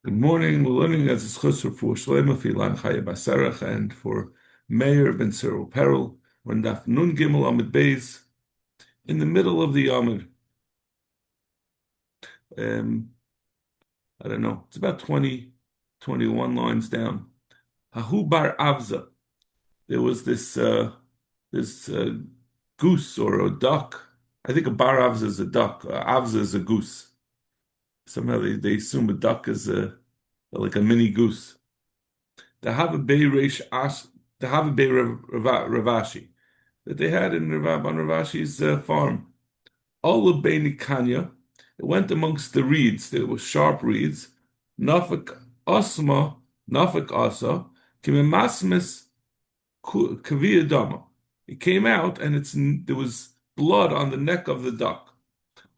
Good morning. We're learning as a chusr for Shlomo Filan Chaya Basarach and for Meir Ben Cyril Peril. We're in Daf Nun Gimel Amid Beis in the middle of the Amid. Um, I don't know. It's about 20, 21 lines down. Hahu Bar Avza. There was this goose or a duck. I think a Bar Avza is a duck. Avza is a goose. Somehow they assume a duck is like a mini goose. To have a Bei Reish As, to have a Bei Ravashi that they had in on Ravashi's farm. All of Bei Nikanya, it went amongst the reeds. There were sharp reeds. Nafik Asma, Nafik Asa, Kimemasmis Kavia Dama. It came out and there was blood on the neck of the duck.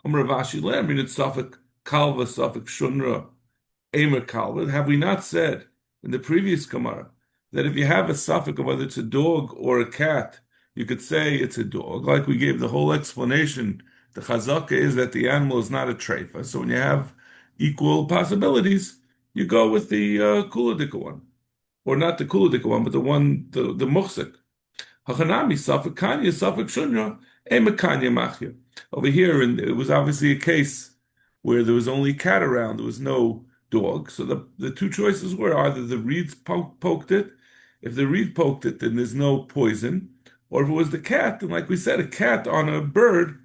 Ravashi Lamrin, it's Suffolk Kalva, Suffolk Shunra. Emer Kalva, have we not said in the previous Gemara that if you have a suffix of whether it's a dog or a cat, you could say it's a dog? Like we gave the whole explanation, the chazaka is that the animal is not a treifa. So when you have equal possibilities, you go with the kuladika one, or not the kuladika one, but the muhsik. Hachanami safek kanya safek shunya emer kanya machya. Over here, and it was obviously a case where there was only cat around, there was no dog. So the two choices were either the reeds poked it. If the reed poked it, then there's no poison. Or if it was the cat, then like we said, a cat on a bird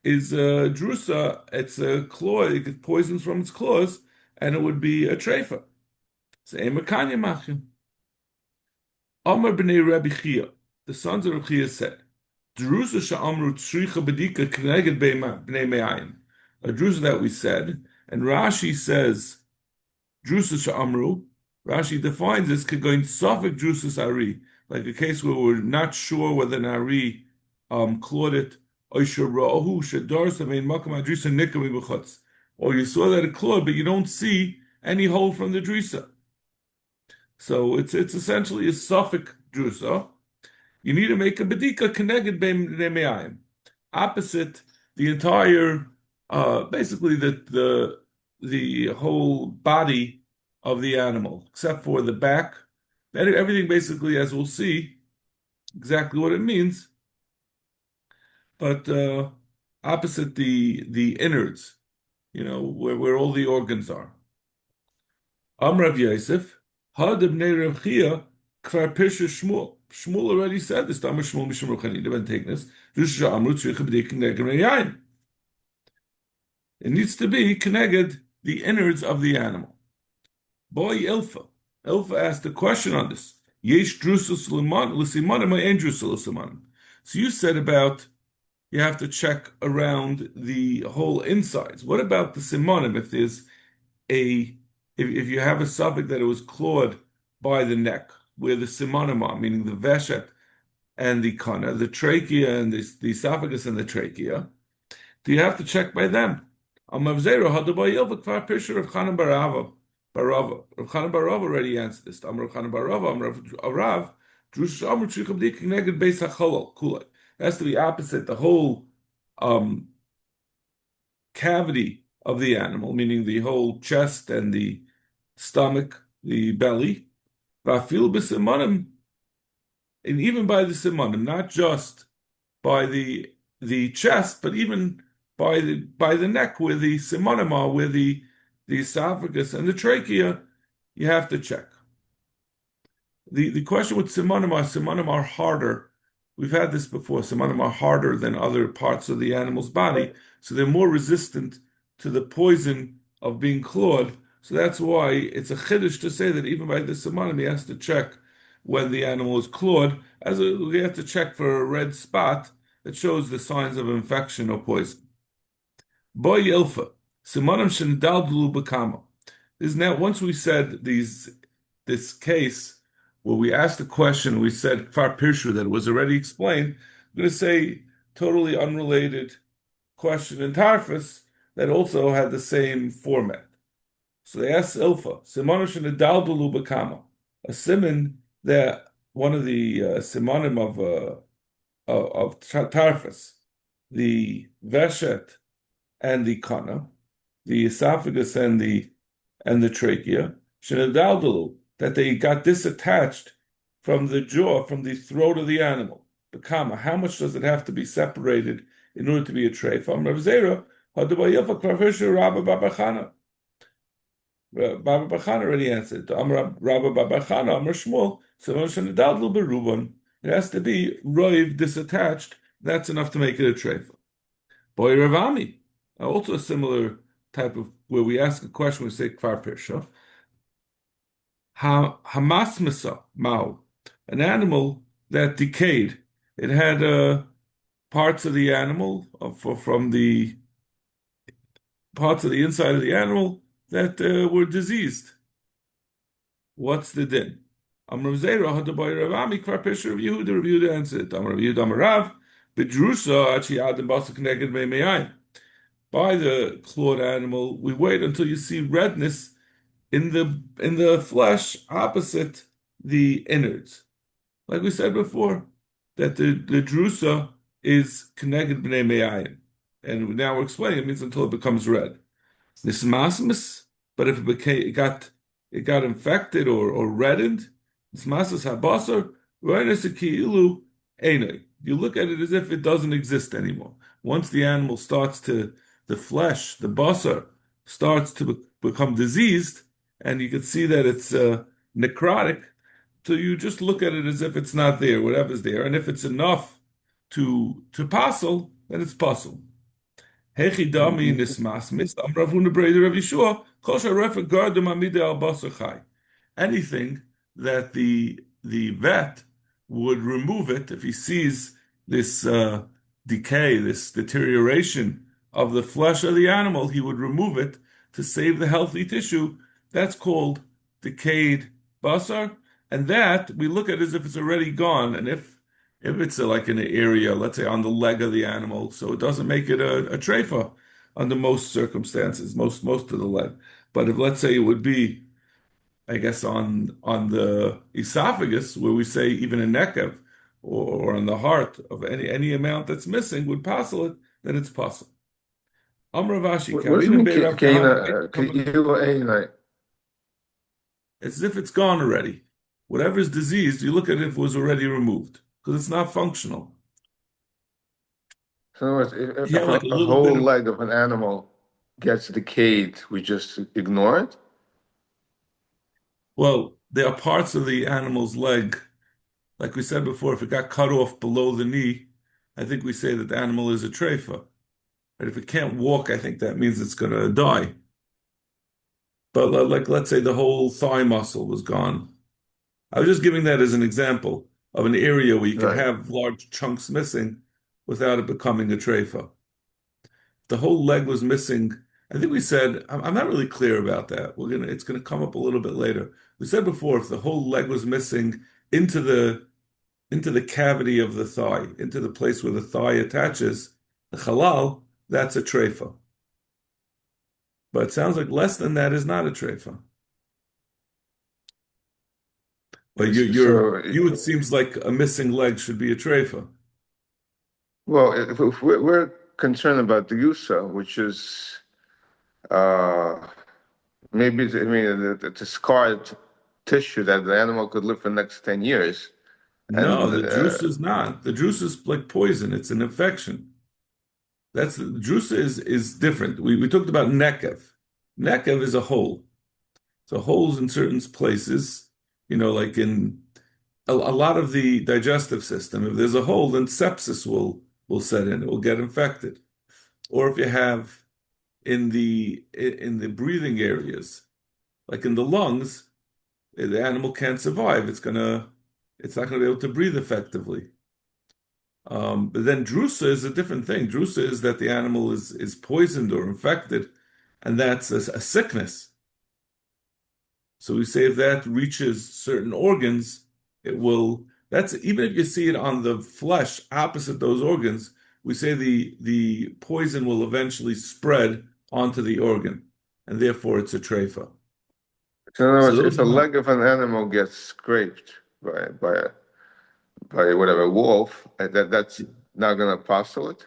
is a drusa, it's a claw, it gets poisons from its claws, and it would be a treifa. So Emakanya Machim. Amar b'nei Rabbi Chia, the sons of Rabbi Chia said, Drusa sha'amru tzricha bedika k'neged b'nei me'ayim. A drusa that we said, and Rashi says, Drusus Amru, Rashi defines this going Safek Drusus Ari, like a case where we're not sure whether an Ari clawed it, or you saw that it clawed, but you don't see any hole from the Drisa. So it's essentially a Safek Drusa. You need to make a Bedika Keneged Be'me'ayim. Opposite the entire, basically the whole body of the animal, except for the back. Everything basically, as we'll see, exactly what it means, but opposite the innards, where all the organs are. Amrav Yosef, Had ibnei Rav Chia, Kvar Pisha Shmuel. Shmuel already said this. Tamar Shmuel Mishum Ruchanida Ben Teknes. Rusha Amru Tzricha B'dei Kneged Yayin. It needs to be connected the innards of the animal. Boy Ilfa. Ilfa asked a question on this. Yesh drusus l'simanim or ein drusus l'simanim. So you said about you have to check around the whole insides. What about the simanim? If there's if you have a suffix that it was clawed by the neck, where the simanim are, meaning the veshet and the kana, the trachea and the esophagus and the trachea, do you have to check by them? Rav Chanan Barava already answered this. Rav Chanan Barava, Rav, it has to be opposite the whole cavity of the animal, meaning the whole chest and the stomach, the belly. And even by the simanim, not just by the chest, but even by the neck, where the simanim are, where the esophagus and the trachea, you have to check. The question with simanim are harder. We've had this before. Simanim are harder than other parts of the animal's body, so they're more resistant to the poison of being clawed. So that's why it's a chiddush to say that even by the simanim, he has to check when the animal is clawed, we have to check for a red spot that shows the signs of infection or poison. Boy Ilfa, simanim shendaldlu b'kama. Is now once we said this case where we asked the question, we said Kfar Pirshu that it was already explained. I'm going to say totally unrelated question in Tarfus that also had the same format. So they asked Ilfa, simanim shendaldlu b'kama, a siman that one of the simanim of Tarfus, the veshet and the kana, the esophagus and the and the trachea, shenadaldalu, that they got disattached from the jaw, from the throat of the animal. The comma, how much does it have to be separated in order to be a treifa? Rav Zera, Hadabayafa Kvarfisha Rabba Babachana. Baba Bachana already answered. Rabba Babachana, Amr Shmuel, Simon Shenadaldalu Berubon. It has to be roiv disattached. That's enough to make it a treifa. Boy Ravami, also a similar type of where we ask a question, we say kfar pirsha. Hamasmisa mao, an animal that decayed. It had parts of the animal from the parts of the inside of the animal that were diseased. What's the din? Amr Zera Hadaboy Ravami kfar pirsha of Yehuda answered. Amr Yehuda Amarav bedrusa achi adam basak neged me'me'ayin. By the clawed animal, we wait until you see redness in the flesh opposite the innards. Like we said before, that the drusa is connected b'nei me'ayin. And now we're explaining it means until it becomes red. Nismasmis, but if it got infected or reddened, nismasmis habasar, ki'ilu einay. You look at it as if it doesn't exist anymore. Once the animal starts to, the flesh, the basar, starts to become diseased, and you can see that it's necrotic, so you just look at it as if it's not there, whatever's there. And if it's enough to passel, then it's passel. Hechidami nismasmis, Amravuna Breder Rav Yeshua, Kosher Refa Gardum Amide al Basar Chai. Anything that the vet would remove it if he sees this decay, this deterioration of the flesh of the animal, he would remove it to save the healthy tissue. That's called decayed basar, and that we look at as if it's already gone. And if it's like in an area, let's say on the leg of the animal, so it doesn't make it a treifa under most circumstances, most of the leg. But if let's say it would be, I guess on the esophagus, where we say even a nekev, or on the heart of any amount that's missing would passel it, then it's passel. Amravashi What does it Kavina mean, Be Rav Kahana. Kaina? It's as if it's gone already. Whatever is diseased, you look at it if it was already removed because it's not functional. So in other words, You if have like a a little bit whole of, leg of an animal gets decayed, we just ignore it? well, there are parts of the animal's leg, like we said before, if it got cut off below the knee, I think we say that the animal is a treifa. But if it can't walk, I think that means it's going to die. But like, let's say the whole thigh muscle was gone. I was just giving that as an example of an area where you can Right. have large chunks missing without it becoming a treifa. The whole leg was missing. I think we said, I'm not really clear about that. It's gonna come up a little bit later. We said before, if the whole leg was missing into the cavity of the thigh, into the place where the thigh attaches, the halal, that's a treifa. But it sounds like less than that is not a treifa. But So, it seems like a missing leg should be a treifa. well, if we're concerned about the USA, which is uh, maybe, I mean, it's a scarred tissue that the animal could live for the next 10 years. No, And the juice is not. The juice is like poison. It's an infection. That's the juice is different. We talked about nekev. Nekev is a hole. So holes in certain places, like in a lot of the digestive system. If there's a hole, then sepsis will set in. It will get infected. Or if you have in the breathing areas, like in the lungs, the animal can't survive. It's not gonna be able to breathe effectively. But then drusa is a different thing. Drusa is that the animal is poisoned or infected, and that's a sickness. So we say if that reaches certain organs, it will. That's even if you see it on the flesh opposite those organs, we say the poison will eventually spread onto the organ, and therefore it's a treifa. so in other So words, those if are a not. leg of an animal gets scraped by whatever wolf, that's not gonna passel it.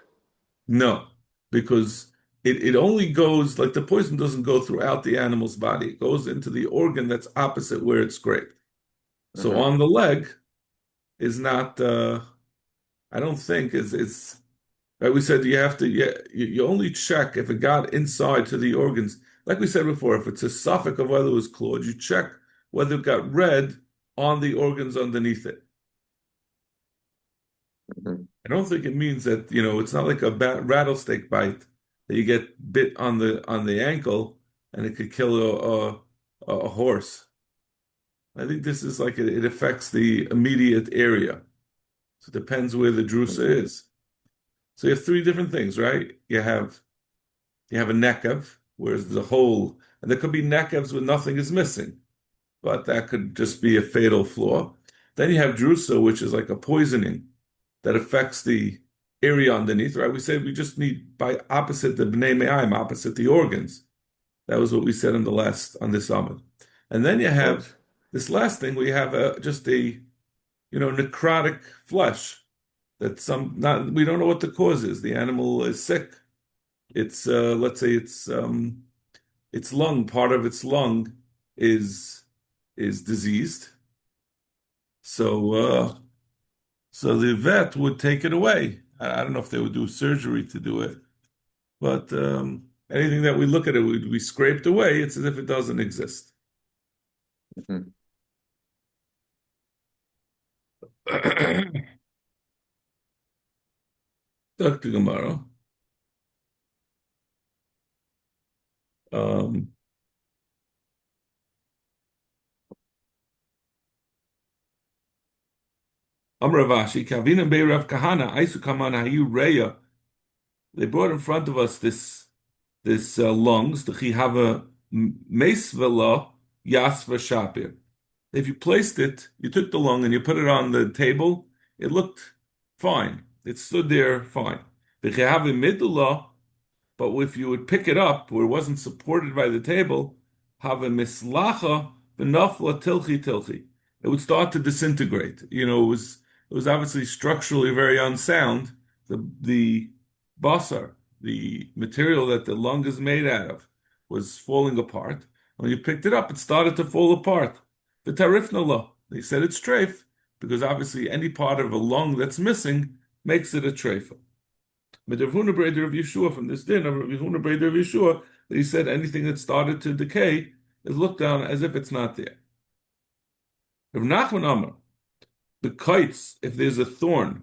No, because it only goes, like the poison doesn't go throughout the animal's body. It goes into the organ that's opposite where it's scraped. So Hmm. on the leg is not, I don't think is right. We said you have to, yeah, you only check if it got inside to the organs. Like we said before, if it's a suffix of whether it was clawed, you check whether it got red on the organs underneath it. Hmm. I don't think it means that, it's not like a rattlesnake bite that you get bit on the ankle and it could kill a horse. I think this is like it affects the immediate area. So it depends where the drusa is. So you have three different things, right? You have a nekev, whereas the whole, and there could be nekevs where nothing is missing, but that could just be a fatal flaw. Then you have drusa, which is like a poisoning that affects the area underneath, right? We said we just need by opposite the bnei me'ayim, opposite the organs. That was what we said on this Amud. And then you have Right. this last thing, we have just a, necrotic flesh that we don't know what the cause is. The animal is sick. It's, let's say its lung, part of its lung is diseased. So, so the vet would take it away. I don't know if they would do surgery to do it, but anything that we look at it, we scraped away. It's as if it doesn't exist. Hmm. Dr. Gemara. Um, Amravashi, Kavina Bei Rav Kahana, Aisu Kamana Hayu Reya. They brought in front of us this lungs, the Chihava Mesvela Yasva Shapir. If you placed it, you took the lung and you put it on the table, it looked fine. It stood there fine. The Chihava Midula, but if you would pick it up where it wasn't supported by the table, have a mislacha v'nafla tilchi tilchi. It would start to disintegrate. It was obviously structurally very unsound. The basar, the material that the lung is made out of, was falling apart. When you picked it up, it started to fall apart. The tarifnala, they said it's treif, because obviously any part of a lung that's missing makes it a treifa. But Rav Huna Breder of Yeshua from this din of Rav Huna Breder of Yeshua that he said anything that started to decay is looked down as if it's not there. Rav Nachman Amar, the kites, if there's a thorn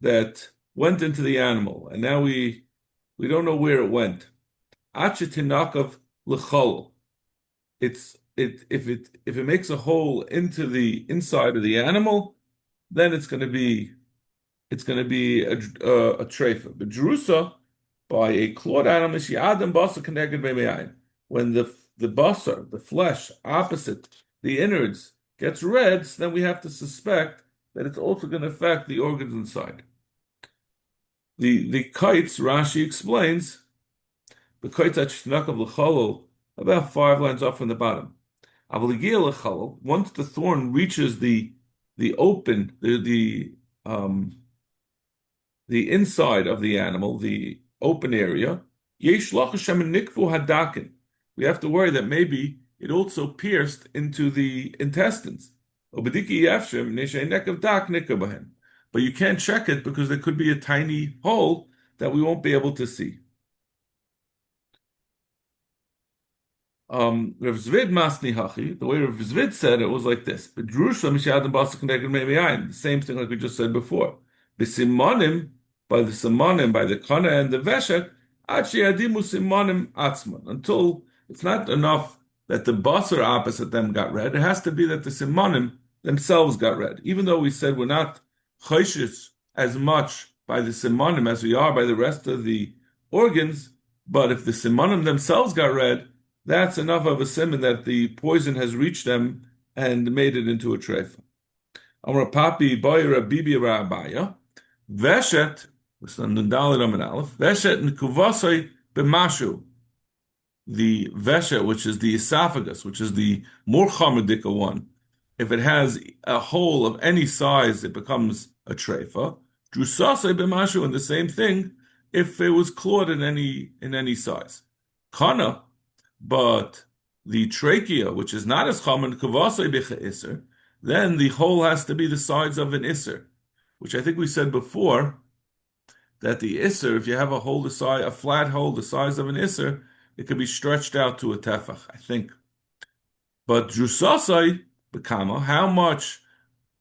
that went into the animal and now we don't know where it went. Achetinakav lechol. If it makes a hole into the inside of the animal, then it's going to be a treifa. But Jerusa, by a clawed animal, she adam basa connected by when the basar, the flesh opposite the innards, gets red, so then we have to suspect that it's also going to affect the organs inside. The kites, Rashi explains, the kites at shnakav l'chalol, about 5 lines up from the bottom. Avaligia l'chalol, once the thorn reaches the open, the inside of the animal, the open area, yesh lachashem nikvu hadakin. We have to worry that maybe it also pierced into the intestines. Obediki yafshem neshay nekav dak nikabahen. But you can't check it because there could be a tiny hole that we won't be able to see. Rav Zvid Masni Hachi, the way Rav Zvid said it was like this. The same thing like we just said before. B'simonim, by the simonim, by the kana and the veshet, adimu simonim atzman. Until it's not enough that the basar opposite them got red, it has to be that the simonim themselves got red. Even though we said we're not choishes as much by the simonim as we are by the rest of the organs, but if the simonim themselves got red, that's enough of a simon that the poison has reached them and made it into a treifa. Amar papi boyra bibi rabaya veshet veshet nkuvasoi b'mashu. The veshet, which is the esophagus, which is the more chamadika one, if it has a hole of any size, it becomes a treifa. Drusasoi b'mashu, and the same thing, if it was clawed in any size. Kana, but the trachea, which is not as common, kavasei bicha iser, then the hole has to be the size of an iser, which I think we said before that the iser, if you have a hole the size, a flat hole the size of an iser, it can be stretched out to a tefach, I think. But drusasai bekama, how much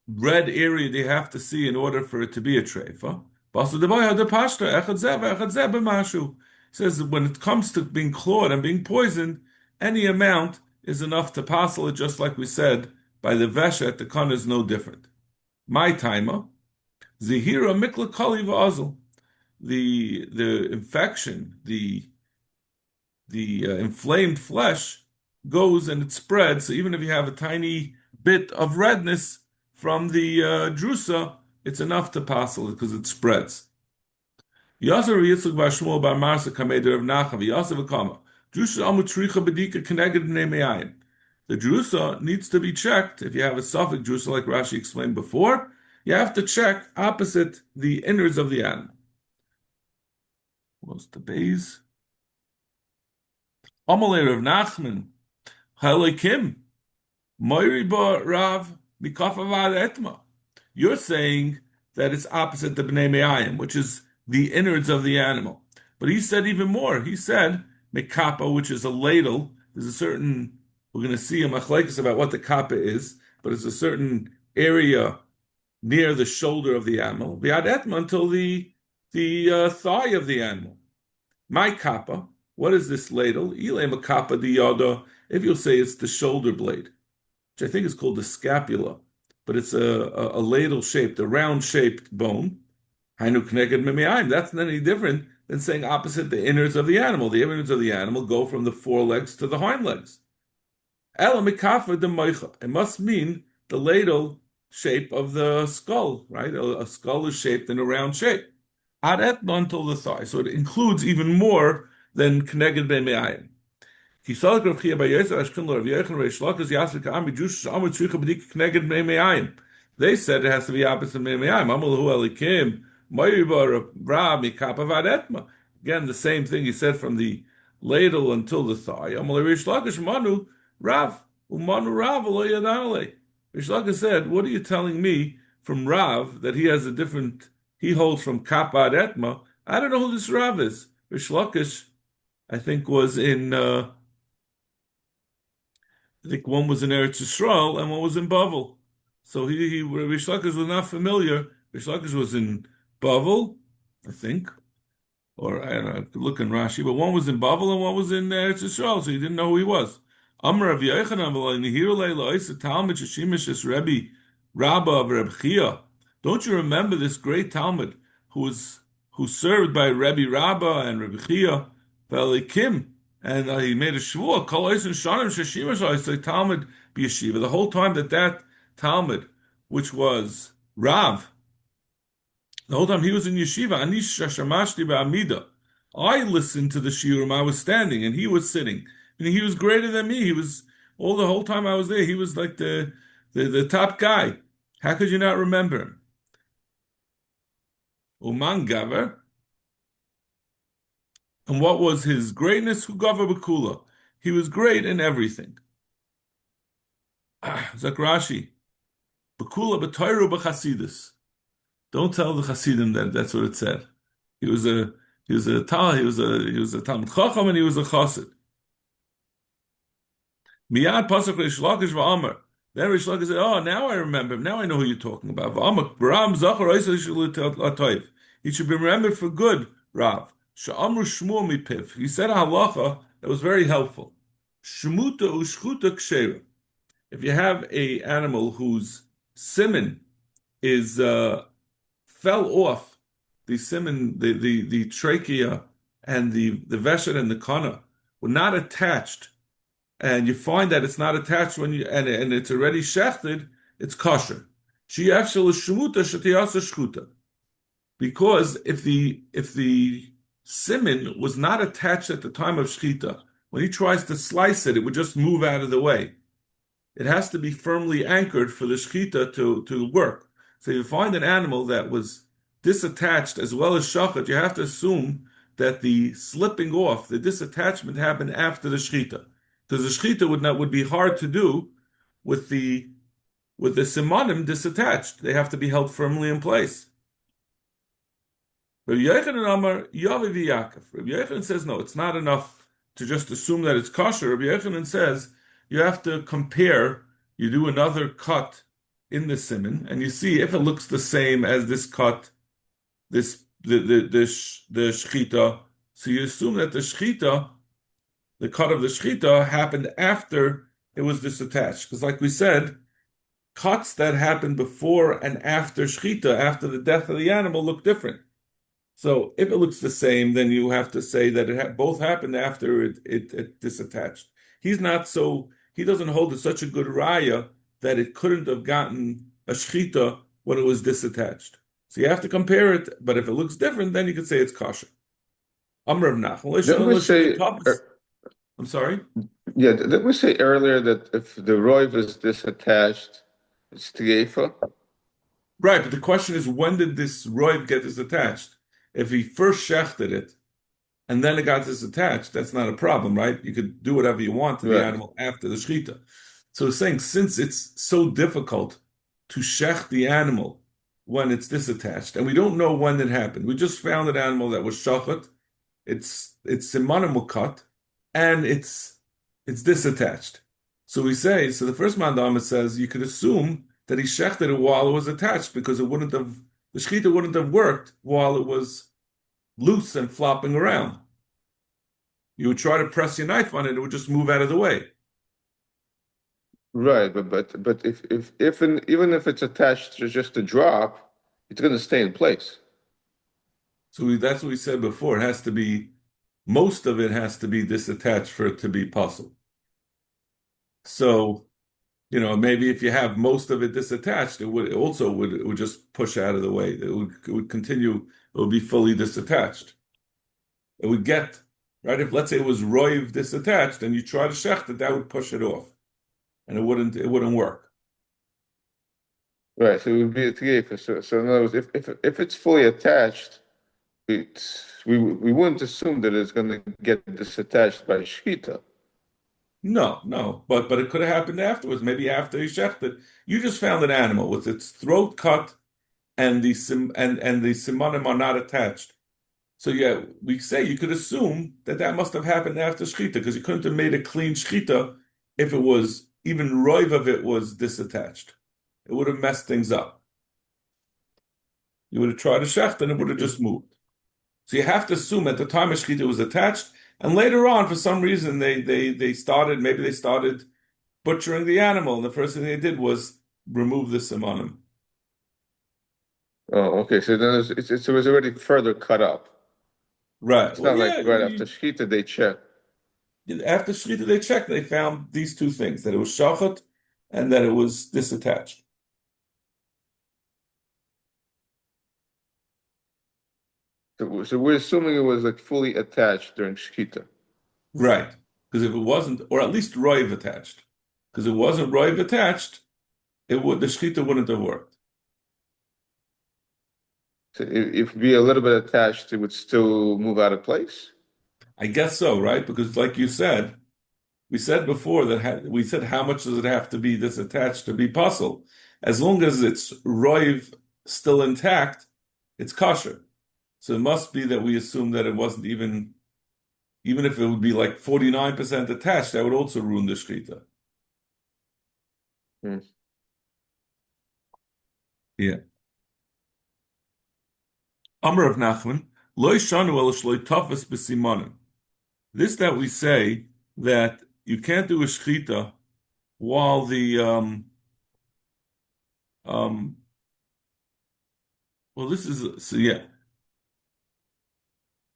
red area do you have to see in order for it to be a treifa? Says when it comes to being clawed and being poisoned, any amount is enough to passel it, just like we said by the veshet, the con is no different. My timer, zihira mikla kali v'azal, the infection, the inflamed flesh goes and it spreads. So even if you have a tiny bit of redness from the drusa, it's enough to passel it because it spreads. Yasser Yitzchak bar Shmuel bar Marsa kameder of Nachav Yasser v'kama. Drusa amu tricha bedika connected b'nei. The drusa needs to be checked. If you have a suffix drusa, like Rashi explained before, you have to check opposite the innards of the animal. What's the base? Amalei Rav Nachman Halekim Moiri bar Rav Mikafavad Etma. You're saying that it's opposite the Bnei Me'ayim, which is the innards of the animal. But he said even more. He said Mekapa, which is a ladle. There's a certain, we're going to see a machlekes about what the kappa is, but it's a certain area near the shoulder of the animal. Viad Etma until the thigh of the animal. My kappa, what is this ladle? Ile Mekapa di yada. If you'll say it's the shoulder blade, which I think is called the scapula, but it's a ladle-shaped, a round-shaped bone. Hainu connected mimiayim. That's not any different than saying opposite the innards of the animal. The innards of the animal go from the forelegs to the hind legs. Ela mikafa de moicha. It must mean the ladle shape of the skull, right? A skull is shaped in a round shape. Ad etna until the thigh. So it includes even more than connected mimiayim. They said it has to be opposite again, the same thing he said from the ladle until the thigh. Rish Lakish said, what are you telling me from Rav that he has a different, he holds from Kappa ad Etma? I don't know who this Rav is. Rish Lakish, I think, was in I think one was in Eretz Yisrael and one was in Bavel. So Rish Lakish was not familiar. Rish Lakish was in Bavel, I think, or I don't know, I could look in Rashi, but one was in Bavel and one was in Eretz Yisrael, so he didn't know who he was. Amar Rav Yochanan v'lo leila oisa Talmud sheshimish es Rebbe Rabba of Reb Chia. Don't you remember this great Talmud who served by Rebbe Rabba and Reb Chia v'alikim? And he made a shvua, kol oisin shanim sheshimash oisa Talmud b'yeshiva. The whole time that Talmud, which was Rav, the whole time he was in yeshiva, anish shashamashti ba'amida. I listened to the shiurim. I was standing, and he was sitting. And he was greater than me. He was all the whole time I was there. He was like the top guy. How could you not remember him? Uman gaver. And what was his greatness? Hu gaver b'kula. He was great in everything. Zakrashi. B'kula b'toyru b'chasidus. Don't tell the Hasidim that that's what it said. He was a Talmud Chacham and he was a Chassid. Miyad pasuk Rish Lakish v'Amar. Then Rish Lakish said, "Oh, now I remember him. Now I know who you're talking about." V'Amar Ram Zachar Oisel. He should be remembered for good. Rav Sha'amru Shmuel mipiv. He said a halacha that was very helpful. Shmuta u'shchuta kshera. If you have a animal whose siman is fell off, the siman, the trachea and the veshet and the kana were not attached, and you find that it's not attached when you and it's already shechted, it's kosher. Because if the siman was not attached at the time of shchita, when he tries to slice it, it would just move out of the way. It has to be firmly anchored for the shchita to work. So you find an animal that was disattached as well as shachat, you have to assume that the slipping off, the disattachment happened after the shechita. Because the shechita would be hard to do with the simanim disattached. They have to be held firmly in place. Rabbi Yochanan Amar Yavi v'Yakov. Rabbi Yochanan says no, it's not enough to just assume that it's kosher. Rabbi Yochanan says you have to compare. You do another cut in the siman, and you see if it looks the same as this cut, the shechita. So you assume that the cut of the shechita happened after it was disattached. Because, like we said, cuts that happened before and after shechita, after the death of the animal, look different. So if it looks the same, then you have to say that both happened after it disattached. He doesn't hold it such a good raya that it couldn't have gotten a shechita when it was disattached. So you have to compare it, but if it looks different, then you could say it's kosher. Amr of Didn't we say, Nachman. I'm sorry? yeah, didn't we say earlier that if the roiv is disattached, it's tiefa? Right, but the question is, when did this roiv get disattached? If he first shechted it and then it got disattached, that's not a problem, right? You could do whatever you want to the Right. animal after the shechita. So it's saying, since it's so difficult to shecht the animal when it's disattached, and we don't know when it happened, we just found an animal that was shachat, it's simanim cut, and it's disattached. So the first mandama says you could assume that he shechted it while it was attached because the shechita wouldn't have worked while it was loose and flopping around. You would try to press your knife on it, it would just move out of the way. Right, but even if it's attached to just a drop, it's going to stay in place. So that's what we said before. Most of it has to be disattached for it to be possible. So, maybe if you have most of it disattached, it would just push out of the way. It would continue, it would be fully disattached. It would get, right? If let's say it was roiv disattached and you try to shecht it, that would push it off. And it wouldn't work. Right, so it would be a tiefa. So in other words, if it's fully attached, we wouldn't assume that it's going to get disattached by shechita. No, no, but it could have happened afterwards. Maybe after he shechted, you just found an animal with its throat cut and the simanim are not attached. So yeah, we say you could assume that must have happened after shechita because you couldn't have made a clean shechita if it was even roiv of it was disattached. It would have messed things up. You would have tried to shecht and it would have just moved. So you have to assume at the time a shechita was attached, and later on, for some reason, they started butchering the animal, and the first thing they did was remove the simanim. Oh, okay. So then it was already further cut up. Right. It's Well, not like yeah. right after shechita they check. After shechita, they checked. They found these two things: that it was shachat and that it was disattached. So we're assuming it was like fully attached during shechita. Right. Because if it wasn't, or at least roiv attached, because it wasn't roiv attached, the shechita wouldn't have worked. So if it be a little bit attached, it would still move out of place. I guess so, right? Because like you said. We said before we said how much does it have to be disattached to be puzzle? As long as it's roiv still intact, it's kosher. So it must be that we assume that it wasn't even if it would be like 49% attached, that would also ruin the shechita. Hmm. Yeah. Amr of Nachman, loy shanu el shloi tafas b'simanim. This that we say that you can't do a shechita while um well this is so yeah.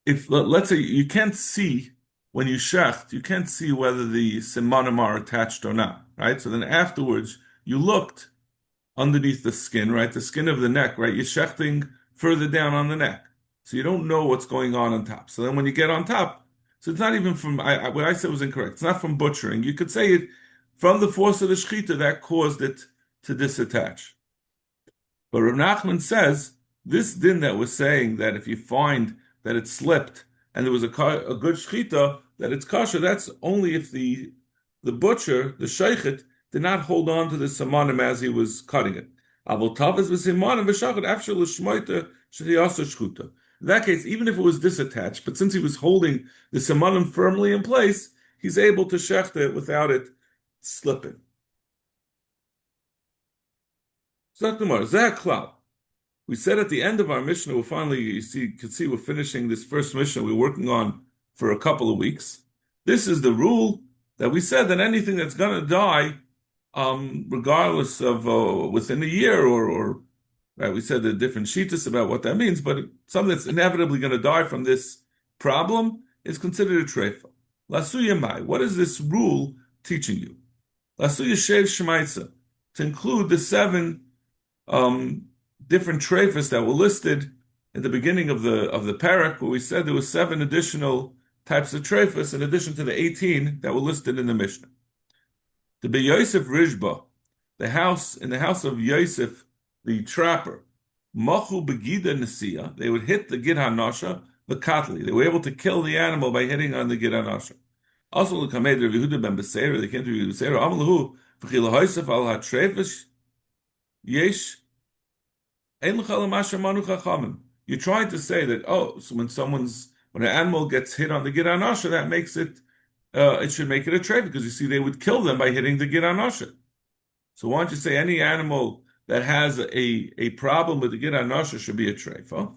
If let's say you can't see when you shecht, you can't see whether the simanim are attached or not, right? So then afterwards you looked underneath the skin, right? The skin of the neck, right? You're shechting further down on the neck. So you don't know what's going on top. So then when you get on top, so it's not even from, what I said was incorrect. It's not from butchering. You could say it from the force of the shechita that caused it to disattach. But Rav Nachman says this din that was saying that if you find that it slipped and there was a good shechita, that it's kosher, that's only if the butcher, the sheichet, did not hold on to the samanim as he was cutting it. In that case, even if it was disattached, but since he was holding the samanim firmly in place, he's able to shecht it without it slipping. We said at the end of our Mishnah, we're finally, you can see we're finishing this first Mishnah we're working on for a couple of weeks. This is the rule that we said that anything that's going to die, regardless of within a year or right, we said the different shitas about what that means, but something that's inevitably going to die from this problem is considered a treifa. Lasuya mai, what is this rule teaching you? Lasuya shev shemaitza, to include the 7 different treifas that were listed in the beginning of the parak, where we said there were 7 additional types of treifas in addition to the 18 that were listed in the Mishnah. The Be Yosef Rishba, in the house of Yosef, the trapper, Machu Begida Nesiya, they would hit the Gid HaNasha, the Katli. They were able to kill the animal by hitting on the Gid HaNasha. Also, the Kamed Rav Yehuda ben Beseira, they came to Rav Beseira, Amalahu, V'chil HaYosef al HaTreifas, Yesh, Ein L'chal HaMasha Manu Chachamim. You're trying to say that, so when an animal gets hit on the Gid HaNasha, that makes it, it should make it a treifa, because you see, they would kill them by hitting the Gid HaNasha. So why don't you say any animal that has a problem with the Gid HaNasha should be a treifa?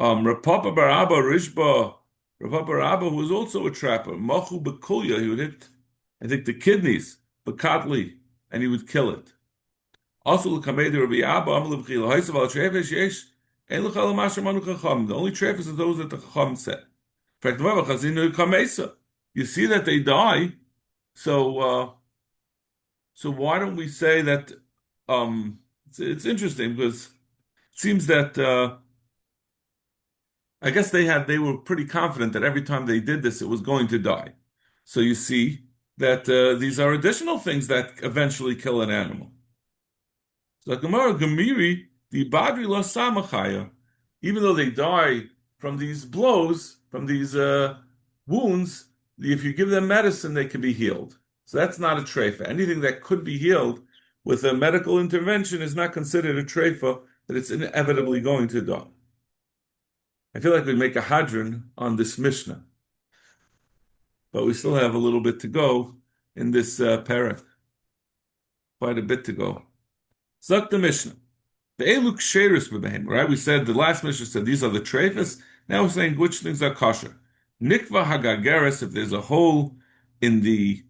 Rav Papa bar Abba Rishba, Rav Papa bar Abba, who was also a trapper, Machu Bekulya, he would hit, I think, the kidneys, Bekatli, and he would kill it. Also, the only treifas are those that the Chacham said. You see that they die, so why don't we say that? It's interesting because it seems that I guess they were pretty confident that every time they did this, it was going to die. So you see that these are additional things that eventually kill an animal. So Gemara Gemiri, the Badri lo samachaya, even though they die from these blows, from these wounds, if you give them medicine, they can be healed. So that's not a treifa. Anything that could be healed with a medical intervention is not considered a treifa, that it's inevitably going to die. I feel like we make a hadron on this Mishnah, but we still have a little bit to go in this parak. Quite a bit to go. Zok the Mishnah. The Eluk Sheris B'Behem, right? We said the last Mishnah said these are the treifas. Now we're saying which things are kosher. Nikva Hagageres, if there's a hole in the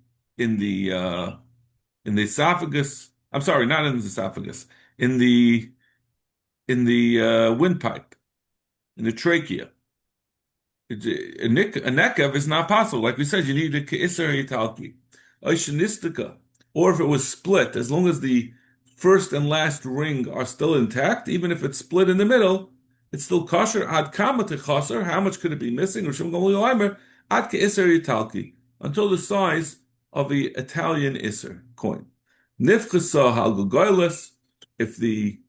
esophagus. I'm sorry, not in the esophagus. In the windpipe, in the trachea. A nekev is not possible. Like we said, you need a ke'iser yitalki. Oishanistika, or if it was split, as long as the first and last ring are still intact, even if it's split in the middle, it's still kosher. Ad kama techaser, how much could it be missing? Ad ke'iser yitalki, until the size of the Italian iser coin. Nifchasa halgugoyles, if the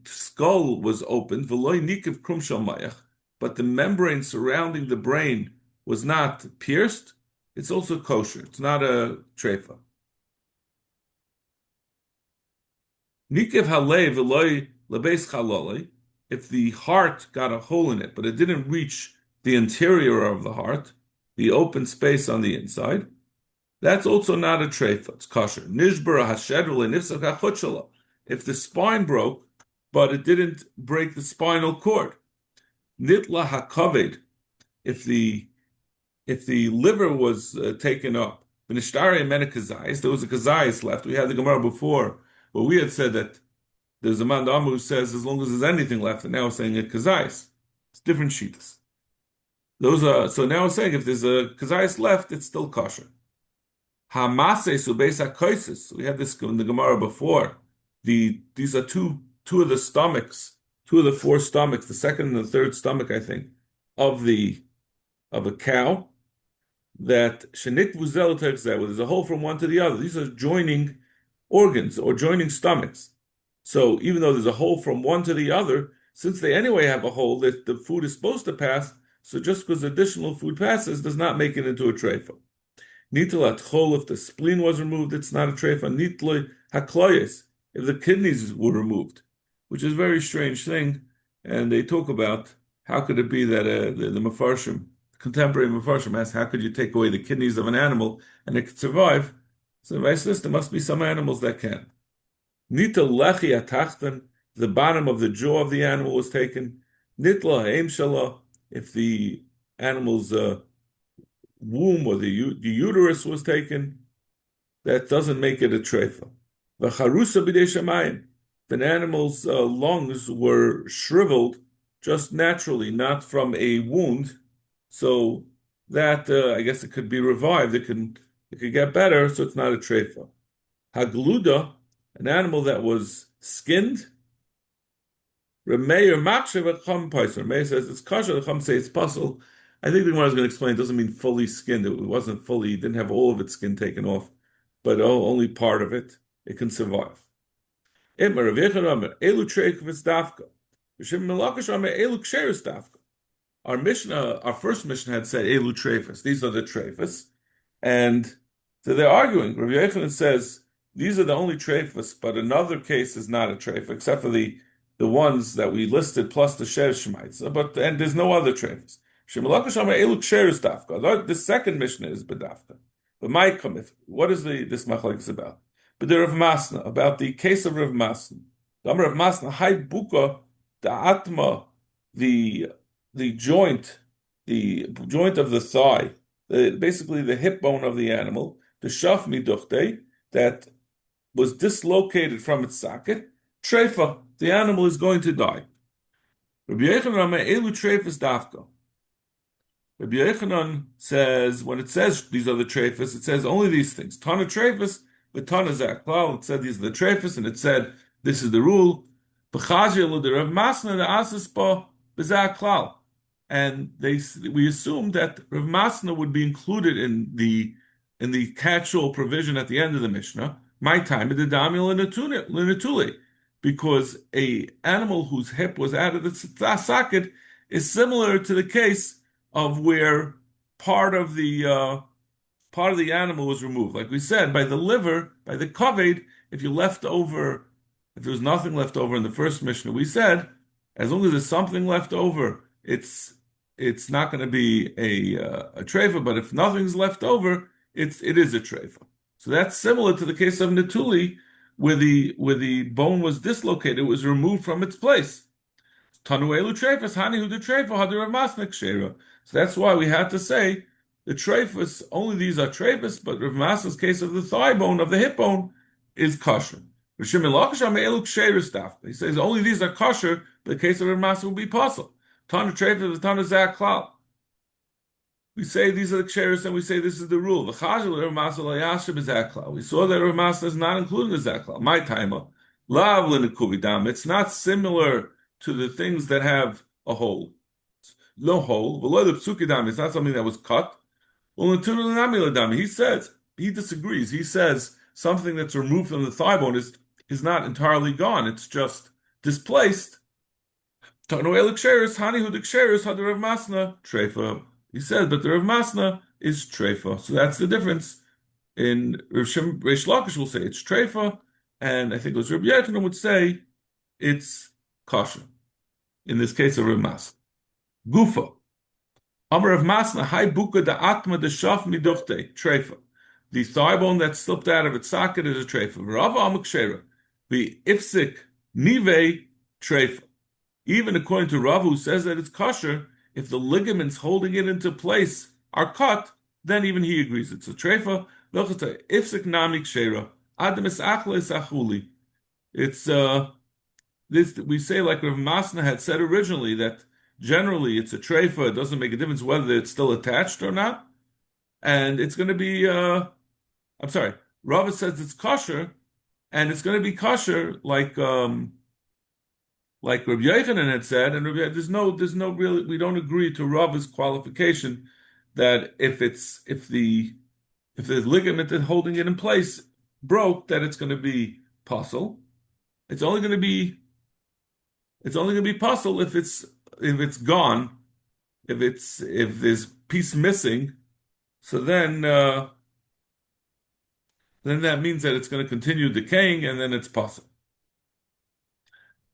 skull was opened, v'loy nikiv krum shamayach, but the membrane surrounding the brain was not pierced, it's also kosher. It's not a treifa. Nikiv halei v'loy lebeis chalolei, if the heart got a hole in it, but it didn't reach the interior of the heart, the open space on the inside, that's also not a treifa. It's kosher. Nishbara hashedrul nifsak hachutshela, if the spine broke, but it didn't break the spinal cord. Nitla hakaved, if the liver was taken up. V'nishtari mena kazayis, there was a kazayis left. We had the Gemara before, where we had said that there's a man who says as long as there's anything left, and now we're saying a kazayis. It's different sheetas. Those are so now we're saying if there's a kazayis left, it's still kosher. Hamase subeis hakoisis. We had this in the Gemara before. These are two of the stomachs, 2 of the 4 stomachs, the second and the third stomach, I think, of a cow. That shenik vuzel terzeh, where there's a hole from one to the other. These are joining organs or joining stomachs. So even though there's a hole from one to the other, since they anyway have a hole that the food is supposed to pass, so just because additional food passes does not make it into a treifa. Nitla tchol, if the spleen was removed, it's not a treifa. Nitla hakloyes, if the kidneys were removed, which is a very strange thing. And they talk about how could it be that the Mefarshim, contemporary Mefarshim, asks how could you take away the kidneys of an animal and it could survive? So there must be some animals that can. Nita lechi atachten, the bottom of the jaw of the animal was taken. Nitla ha'em shala, if the animal's womb or the uterus was taken, that doesn't make it a treifa. V'charusa b'dei shamayim, if an animal's lungs were shriveled just naturally, not from a wound, so that I guess it could be revived. It could get better, so it's not a treifa. Hagluda, an animal that was skinned. Remeir Makshev at Chum Paiser. Remeir says it's kosher. The Chum say it's puzzle. I think the one I was going to explain it doesn't mean fully skinned. It wasn't fully, it didn't have all of its skin taken off, but only part of it. It can survive. Itmar Rav Yechon Omer, Elu Treikvis Dafka. V'shem Melakish Omer, Elu Ksheris Dafka. Our Mishnah, our first Mishnah had said Elu Treifus. These are the Treifus. And so they're arguing. Rav Yechon says, these are the only treifas, but another case is not a treifa, except for the ones that we listed plus the sher shemaitz. And there's no other treifas. The second Mishnah is bedafka. But my cometh. What is this machlekes about? But the Rav Masna, about the case of Rav Masna. The Rav Masna, hai buka the atma, the joint, of the thigh, basically the hip bone of the animal, the shaf miduchte, that was dislocated from its socket, treifa, the animal is going to die. Rabbi Yochanan elu treifas dafka. Rabbi Yochanan says, when it says these are the treifas, it says only these things. Tana treifas, but tana zaklal. It said these are the treifas, and it said this is the rule. And we assumed that Rav Masna would be included in the catch-all provision at the end of the Mishnah. My time at the damil linatule, because a animal whose hip was out of the socket is similar to the case of where part of the animal was removed. Like we said, by the liver, by the kaved, if there was nothing left over in the first Mishnah, we said as long as there's something left over, it's not going to be a treifa. But if nothing's left over, it is a treifa. So that's similar to the case of Netuli, where the bone was dislocated, it was removed from its place. Tanuelu treifas, hani hu de treifa, hadir Rav Masna kshera. So that's why we had to say the treifas, only these are treifas, but Rav Masna's case of the thigh bone, of the hip bone, is kosher. He says only these are kosher, but the case of Rav Masna will be possible. Tanu treifas, the tanu zak klal. We say these are the ksheris, and we say this is the rule. We saw that Rav Masna is not included in the zakla. My timer, lav l'nekuvidam. It's not similar to the things that have a hole. No hole. It's not something that was cut. He disagrees. He says something that's removed from the thigh bone is not entirely gone. It's just displaced. He said, but the Rav Masna is treifa. So that's the difference. In Reish Lakish will say it's treifa, and I think it was Rabbi Yochanan would say it's kosher. In this case of Rav Masna. Gufa. Amar Rav Masna, hai buka da atma da shaf miduchte, treifa. The thigh bone that slipped out of its socket is a treifa. Rava amak shera. The ifsik nive treifa. Even according to Rav, who says that it's kosher, if the ligaments holding it into place are cut, then even he agrees it's a treifa. Ifsik namik shera. Adam es achle es achuli. It's this we say like Rav Masna had said originally that generally it's a treifa. It doesn't make a difference whether it's still attached or not, and it's going to be. I'm sorry. Rav says it's kosher, and it's going to be kosher like Rabbi Yochanan had said, and there's no really, we don't agree to Rav's qualification that if the ligament that's holding it in place broke, that it's going to be puzzle. It's only going to be it's only going to be possible if it's gone, if there's piece missing. So then that means that it's going to continue decaying, and then it's possible.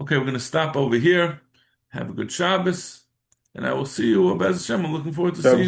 Okay, we're going to stop over here. Have a good Shabbos, and I will see you. Bez Hashem, I'm looking forward to seeing you.